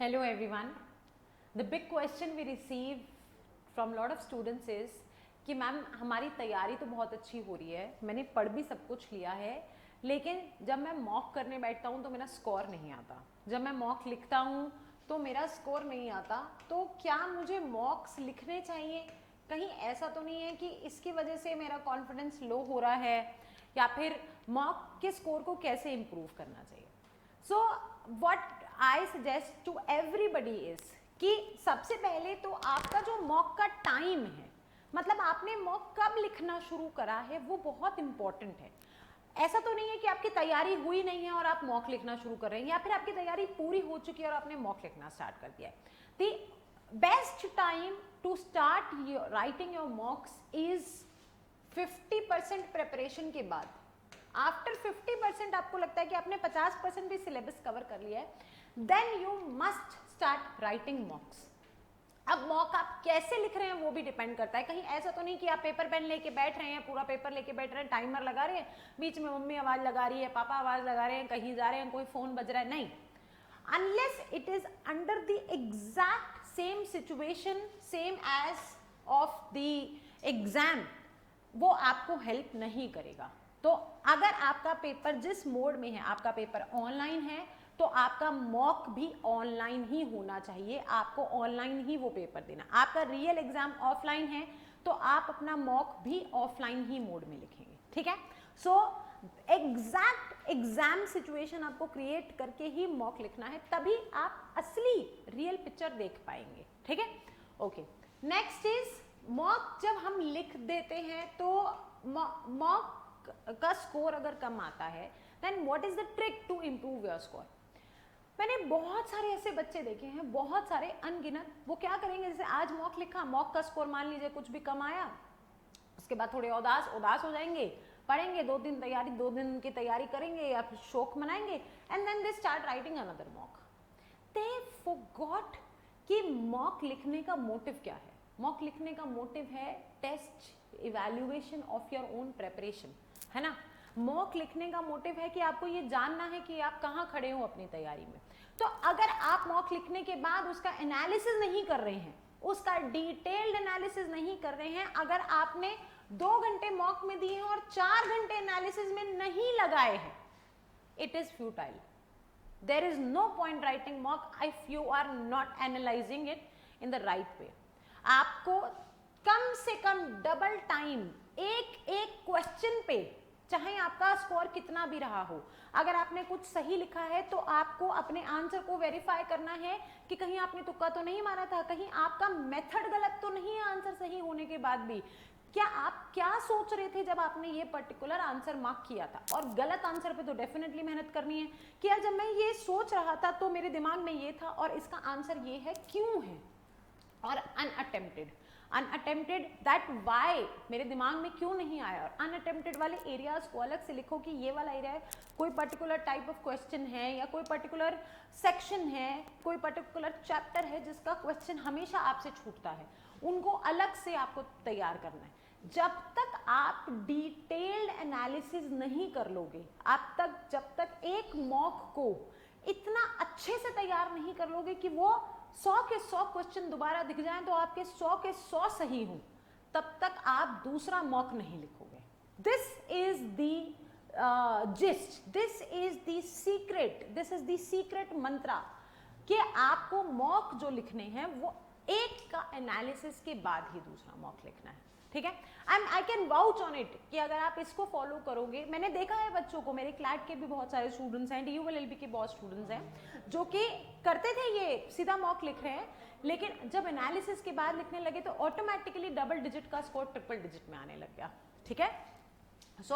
Hello everyone. The big question we receive from lot of students is कि ma'am हमारी तैयारी तो बहुत अच्छी हो रही है, मैंने पढ़ भी सब कुछ लिया है, लेकिन जब मैं मॉक करने बैठता हूँ तो मेरा स्कोर नहीं आता, जब मैं मॉक लिखता हूँ तो मेरा स्कोर नहीं आता, तो क्या मुझे मॉक्स लिखने चाहिए? कहीं ऐसा तो नहीं है कि इसकी वजह से मेरा कॉन्फिडेंस लो हो रहा है, या फिर मॉक के स्कोर को कैसे इम्प्रूव करना चाहिए? So what I suggest to everybody is कि सबसे पहले तो आपका जो मॉक का टाइम है, मतलब आपने मॉक कब लिखना शुरू करा है, वो बहुत इंपॉर्टेंट है। ऐसा तो नहीं है कि आपकी तैयारी हुई नहीं है और आप मॉक लिखना शुरू कर रहे हैं, या फिर आपकी तैयारी पूरी हो चुकी है और आपने मॉक लिखना स्टार्ट कर दिया है। The best time to start writing your mocks is 50% preparation के बाद। आफ्टर 50% आपको लगता है कि आपने 50% भी सिलेबस कवर कर लिया है, then you must start writing mocks. अब मॉक आप कैसे लिख रहे हैं वो भी डिपेंड करता है। कहीं ऐसा तो नहीं कि आप पेपर पेन लेके बैठ रहे हैं, पूरा पेपर लेके बैठ रहे हैं, टाइमर लगा रहे हैं, बीच में मम्मी आवाज लगा रही है, पापा आवाज लगा रहे हैं, कहीं जा रहे हैं, कोई फोन बज रहा है, नहीं। Unless it is under the exact same situation, same age of the exam, वो आपको हेल्प नहीं करेगा। तो अगर आपका पेपर जिस मोड में है, आपका पेपर ऑनलाइन है, तो आपका मॉक भी ऑनलाइन ही होना चाहिए, आपको ऑनलाइन ही वो पेपर देना। आपका रियल एग्जाम ऑफलाइन है तो आप अपना मॉक भी ऑफलाइन ही मोड में लिखेंगे, ठीक है। सो एग्जैक्ट एग्जाम सिचुएशन आपको क्रिएट करके ही मॉक लिखना है, तभी आप असली रियल पिक्चर देख पाएंगे, ठीक है। ओके, नेक्स्ट इज मॉक जब हम लिख देते हैं तो मॉक का स्कोर अगर कम आता है, then what is the trick to improve your score? मैंने बहुत सारे ऐसे बच्चे देखे हैं, बहुत सारे अनगिनत, वो क्या करेंगे, जैसे आज मॉक लिखा, मॉक का स्कोर मान लीजिए कुछ भी कम आया, उसके बाद थोड़े उदास हो जाएंगे, पढ़ेंगे, 2 दिन की तैयारी करेंगे या फिर शौक मनाएंगे, and then they start writing another mock. They forgot कि मॉक लिखने का मोटिव क्या है। मॉक लिखने का मोटिव है test evaluation of your own preparation, है ना। मॉक लिखने का मोटिव है कि आपको ये जानना है कि आप कहाँ खड़े हो अपनी तैयारी में। तो अगर आप मॉक लिखने के बाद उसका एनालिसिस नहीं कर रहे हैं, उसका डिटेल्ड एनालिसिस नहीं कर रहे हैं, अगर आपने 2 घंटे मॉक में दिए हैं और 4 घंटे एनालिसिस में नहीं लगाए हैं, it is futile. There is no point writing mock if you are not analysing it in the right way. आपको कम से कम डबल टाइम एक एक क्वेश्चन पे, चाहे आपका स्कोर कितना भी रहा हो, अगर आपने कुछ सही लिखा है तो आपको अपने आंसर को वेरीफाई करना है कि कहीं आपने तुक्का तो नहीं मारा था, कहीं आपका मेथड गलत तो नहीं है आंसर सही होने के बाद भी। क्या आप क्या सोच रहे थे जब आपने ये पर्टिकुलर आंसर मार्क किया था? और गलत आंसर पे तो डेफिनेटली मेहनत करनी है कि यार जब मैं ये सोच रहा था तो मेरे दिमाग में ये था और इसका आंसर ये है, क्यों है। और अनअटेम्प्टेड दैट वाई, मेरे दिमाग में क्यों नहीं आया। और अनअटेम्प्टेड वाले एरियाज को अलग से लिखो कि ये वाला एरिया है, कोई पर्टिकुलर टाइप ऑफ क्वेश्चन है या कोई पर्टिकुलर सेक्शन है, कोई पर्टिकुलर चैप्टर है जिसका क्वेश्चन हमेशा आपसे छूटता है, उनको अलग से आपको तैयार करना है। जब तक आप डिटेल्ड एनालिसिस नहीं कर लोगे, जब तक एक मॉक को इतना अच्छे से तैयार नहीं कर लोगे कि वो 100 के 100 क्वेश्चन दोबारा दिख जाएं तो आपके 100 के 100 सही हो, तब तक आप दूसरा मॉक नहीं लिखोगे। This is the gist, this is the secret mantra कि आपको मॉक जो लिखने हैं वो एक का एनालिसिस के बाद ही दूसरा मॉक लिखना है, ठीक है। I can vouch on it कि अगर आप इसको फॉलो करोगे, मैंने देखा है बच्चों को, मेरे क्लैट के भी बहुत सारे स्टूडेंट्स हैं, DULLB के बहुत स्टूडेंट्स हैं जो कि करते थे ये सीधा मॉक लिख रहे हैं, लेकिन जब एनालिसिस के बाद लिखने लगे तो ऑटोमेटिकली डबल डिजिट का स्कोर ट्रिपल डिजिट में आने लग गया, ठीक है। सो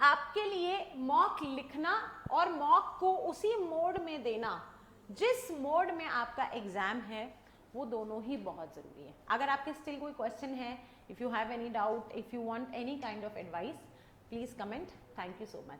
आपके लिए मॉक लिखना और मॉक को उसी मोड में देना जिस मोड में आपका एग्जाम है, वो दोनों ही बहुत जरूरी है। अगर आपके स्टिल कोई क्वेश्चन है, if you have any doubt, if you want any kind of advice, please comment. Thank you so much.